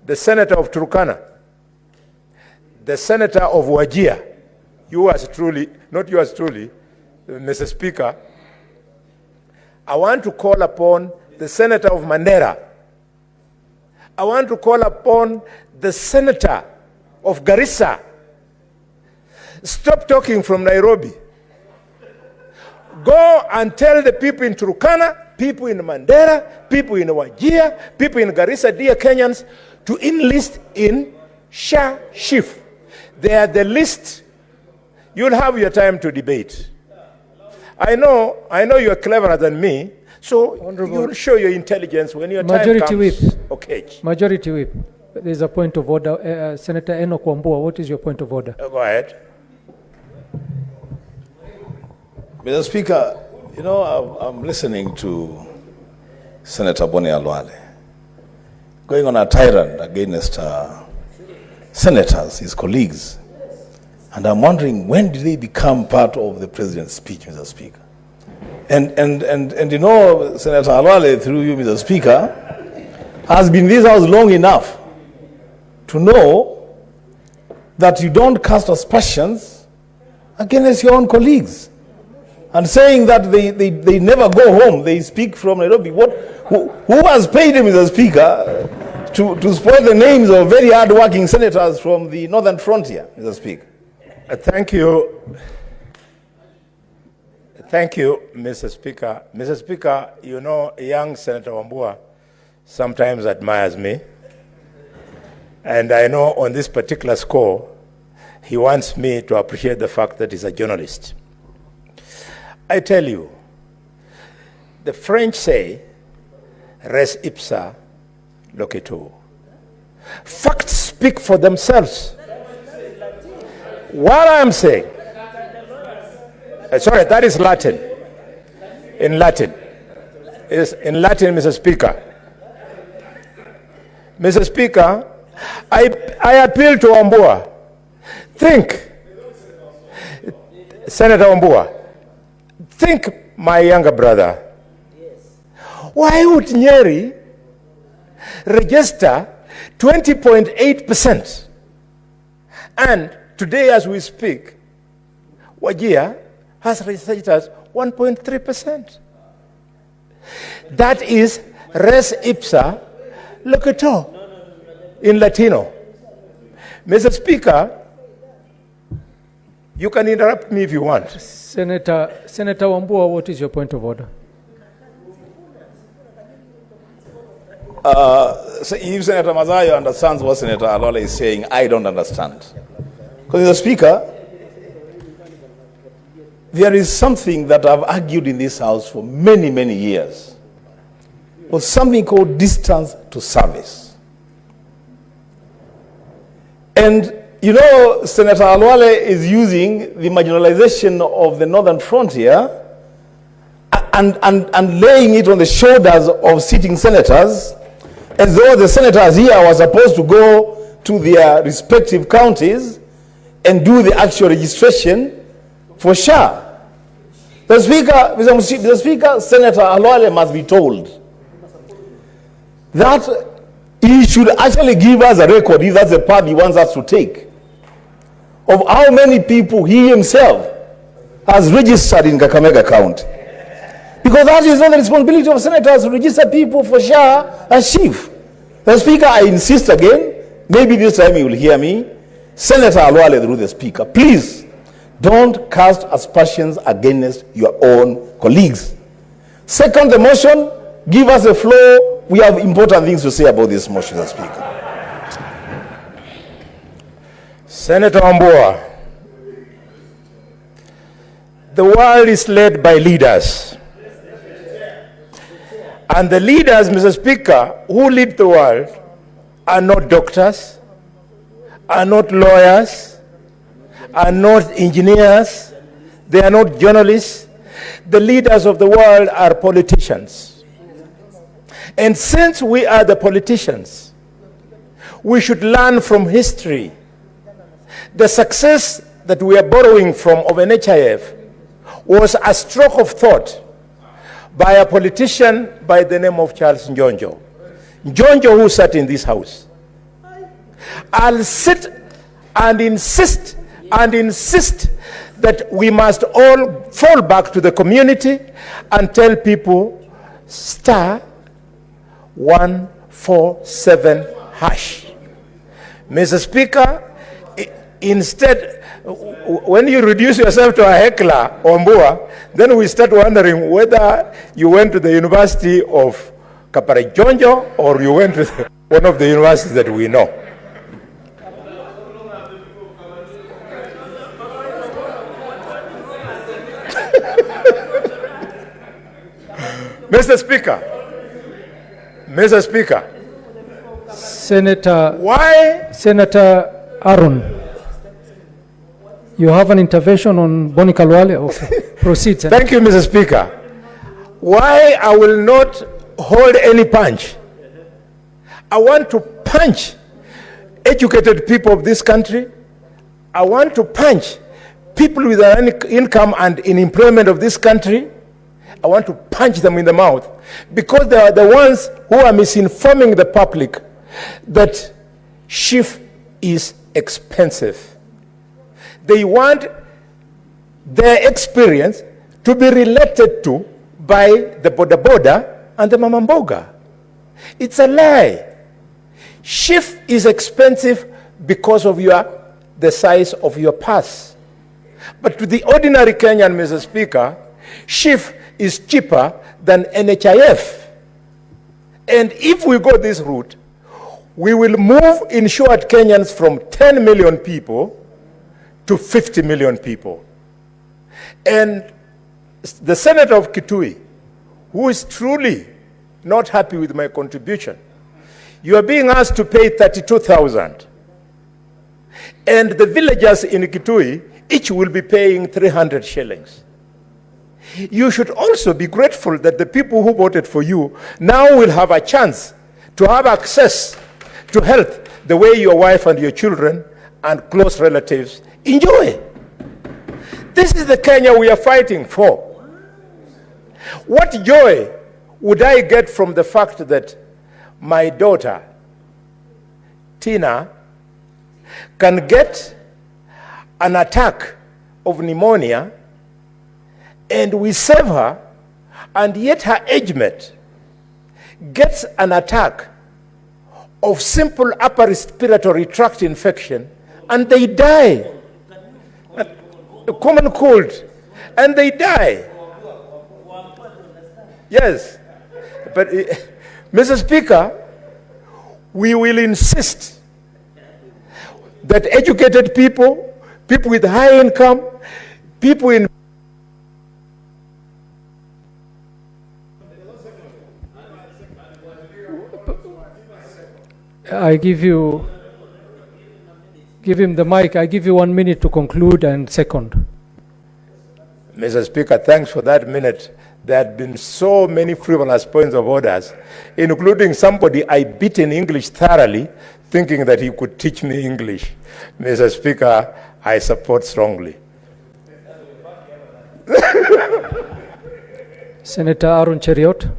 the senator of Turkana, the senator of Wajir, yours truly, not yours truly, Mr. Speaker, I want to call upon the senator of Mandera. I want to call upon the senator of Garissa. Stop talking from Nairobi. Go and tell the people in Turkana, people in Mandera, people in Wajir, people in Garissa, dear Kenyans, to enlist in SHIF. They are the list. You'll have your time to debate. I know you're cleverer than me, so you'll show your intelligence when your time comes. Whip. Okay. Majority Whip. There's a point of order. Senator Enoch Wambua, what is your point of order? Go ahead. Mr. Speaker, you know, I'm listening to Senator Boni Khalwale going on a tyrant against senators, his colleagues. And I'm wondering, when did they become part of the president's speech, Mr. Speaker? And you know, Senator Khalwale, through you, Mr. Speaker, has been in this house long enough to know that you don't cast aspersions against your own colleagues. And saying that they never go home, they speak from Nairobi. Who has paid him, Mr. Speaker, to spoil the names of very hard-working senators from the northern frontier, Mr. Speaker? Thank you. Thank you, Mr. Speaker. Mr. Speaker, you know, young Senator Wambua sometimes admires me. And I know on this particular score, he wants me to appreciate the fact that he's a journalist. I tell you, the French say, res ipsa loquitur. Facts speak for themselves. What I'm saying, sorry, that is Latin. In Latin. In Latin, Mr. Speaker. Mr. Speaker, I appeal to Wambua. Think, Senator Wambua, think, my younger brother, why would Nyeri register 20.8%? And today, as we speak, Wajir has registered 1.3%. That is res ipsa loquitur in Latino. Mr. Speaker, you can interrupt me if you want. Senator Wambua, what is your point of order? So if Senator Mazayo understands what Senator Khalwale is saying, I don't understand. Because, Mr. Speaker, there is something that I've argued in this house for many, many years. It was something called distance to service. And you know, Senator Khalwale is using the marginalization of the northern frontier and laying it on the shoulders of sitting senators, as though the senators here were supposed to go to their respective counties and do the actual registration for SHA. Mr. Speaker, Senator Khalwale must be told that he should actually give us a record, if that's the path he wants us to take, of how many people he himself has registered in Kakamega County. Because that is not the responsibility of senators to register people for SHA and SHIF. The Speaker, I insist again, maybe this time you will hear me, Senator Khalwale, through the Speaker, please don't cast aspersions against your own colleagues. Second the motion, give us a floor. We have important things to say about this motion, Mr. Speaker. Senator Wambua, the world is led by leaders. And the leaders, Mr. Speaker, who lead the world are not doctors, are not lawyers, are not engineers, they are not journalists. The leaders of the world are politicians. And since we are the politicians, we should learn from history. The success that we are borrowing from of NHIF was a stroke of thought by a politician by the name of Charles Njonjo. Njonjo, who sat in this house. I'll sit and insist that we must all fall back to the community and tell people star 147 hash. Mr. Speaker, instead, when you reduce yourself to a heckler, Wambua, then we start wondering whether you went to the University of Kaparajonjo or you went to one of the universities that we know. Mr. Speaker, Senator Aaron, you have an intervention on Boni Khalwale. Proceed, Senator. Thank you, Mr. Speaker. Why I will not hold any punch. I want to punch educated people of this country. I want to punch people with an income and in employment of this country. I want to punch them in the mouth because they are the ones who are misinforming the public that SHIF is expensive. They want their experience to be related to by the boda and the mamamboga. It's a lie. SHIF is expensive because of the size of your purse. But to the ordinary Kenyan, Mr. Speaker, SHIF is cheaper than NHIF. And if we go this route, we will move insured Kenyans from 10 million people to 50 million people. And the Senator of Kitui, who is truly not happy with my contribution, you are being asked to pay 32,000. And the villagers in Kitui, each will be paying 300 shillings. You should also be grateful that the people who voted for you now will have a chance to have access to health the way your wife and your children and close relatives enjoy. This is the Kenya we are fighting for. What joy would I get from the fact that my daughter, Tina, can get an attack of pneumonia and we save her, and yet her age mate gets an attack of simple upper respiratory tract infection and they die. A common cold, and they die. Yes. But, Mr. Speaker, we will insist that educated people, people with high income, people in give him the mic. I give you 1 minute to conclude and second. Mr. Speaker, thanks for that minute. There had been so many frivolous points of orders, including somebody I beat in English thoroughly, thinking that he could teach me English. Mr. Speaker, I support strongly. Senator Aaron Cheriot.